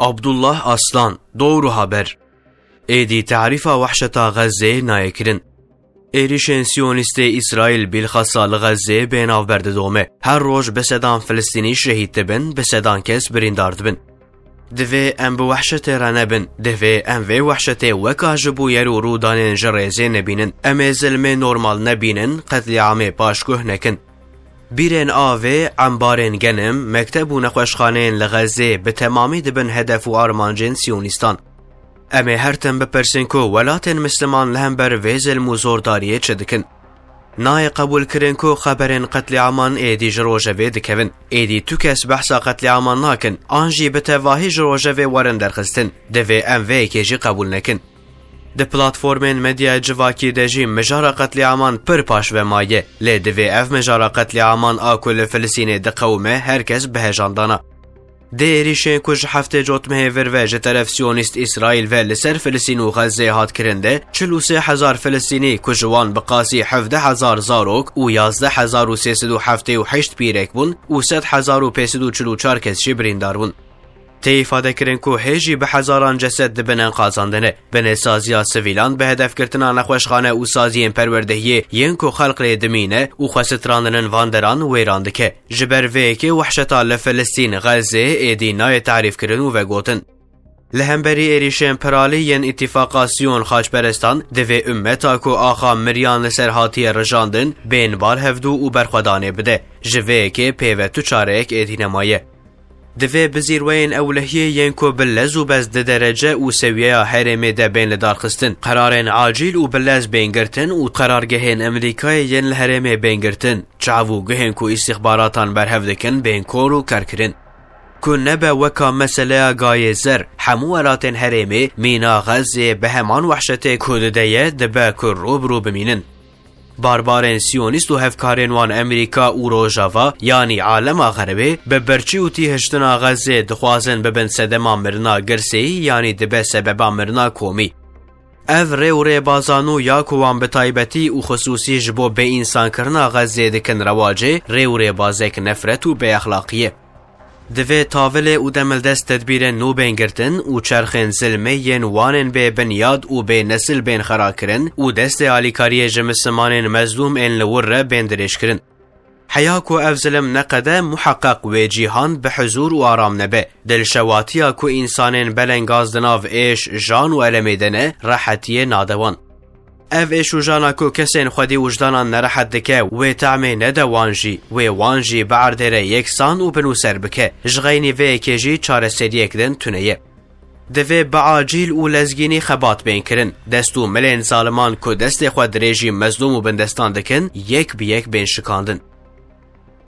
عبدالله أصلان دور haber ایدی تعریف وحشتا غزه نایکرن. ایریشن سیونیست اسرائیل بالخصا لغزه بیناو برده دومه. هر روز به صدان فلسطینی شهید تبن، به صدان کس بریندارد بن. دوی ام به وحشت رانه بن، دوی ام به وحشت وکاجبو یرو رودان جرزه نبینن. ام ظلم نورمال نبینن، قتل عام پاشکوه نکن. بیرن آوه عمبارن گنم مکتب و نخوشخانه لغزه به تمامی دبن هدف و آرمانجن سیونیستان. امی هرتن بپرسن که ولاتن مسلمان لهم بر ویزل موزورداریه چه دکن. نای قبول کرن که خبرن قتل عمان ایدی جروجوه دکون. ایدی تو کس بحثا قتل عمان ناکن. آنجی به تواهی جروجوه ورن درخستن. دوی اموی کجی قبول نکن. ده پلاتفورمین مدیا جواکی دجی مجارا قتل عمان پر پاش و مایه. لی دوی اف مجارا قتل عمان آکل فلسطین ده قومه هرکس بهجاندانا. ده ایریشن کج هفته جوت مهور و جطرف سیونیست اسرائیل و لسر فلسطین و غزه هات کرنده 43,000 فلسطینی کجوان بقاسی 17,000 زاروک و 11,378 پیرک بون و 100,544 کس شبریندار بون. تی ifade کرن که هجی به هزاران جسد دبنن قازاندنه بن سازیا سویلان به هدف کرتنا نخوشخانه و سازی پروردهی ین که خلق دمینه و خواستراندنن واندران ویراند که جبر وی که وحشتا لفلسطین غزه ایدی نای تعریف کرن و گوتن. لهمبری ایریشن پرالی ین اتفاقاسیون خاچ پرستان دوی امتا که آخا مریان لسرهاتی رجاندن بین بار هفدو و برخوادانه بده جوی که پیوه تو چاره اک ایدی نمایه. دوی بزیروین اولهیه ینکو بلز و بز درجه و سویه هرمی ده بین لدارخستن قرارن عاجل و بلز بینگرتن و قرارگهین امریکای ین لهرمی بینگرتن چاوو گهن کو استخباراتان برهفدکن بین کور و کرکرن که نبه وکا مسئله گای زر حمولاتن هرمی مینا غزه به همان وحشت کودده دبه که روبرو بمینن. باربارن سیونیست و هفکارن وان امریکا و روژاوا یعنی عالم غربی به برچی و تیهشتنا غزه دخوازن ببن سدما مرنا گرسی یعنی دبه سببا مرنا کومی. او ری بازانو یا کوان بطایبتی و خصوصی جبو به انسان کرنا غزه دکن رواجه ری بازک نفرت و به اخلاقیه. دوی تاوله و دمل دست تدبیر نو بینگرتن و چرخن ظلمین وانن به بنیاد و به نسل بین خرا کرن و دست آلیکاری جمسمانن مظلوم این لور بین درش کرن. حیاکو او ظلم نقده محقق و جیهان به حضور و آرام نبه دل شواتیا کو انسانن بلنگاز دناو ایش جان و علمیدنه راحتی نادوان. او ایشو جانا کو کسین خودی وجدانان نرحت دکه و تعمی نده وانجی و وانجی بعردره یکسان و بنو سر بکه جغینی و اکیجی چاره سری اکدن تونیه. دوی بعاجیل و لزگینی خبات بین کرن دستو ملین ظالمان کو دست خود رژیم مظلوم و بندستان دکن یک به یک بین شکاندن.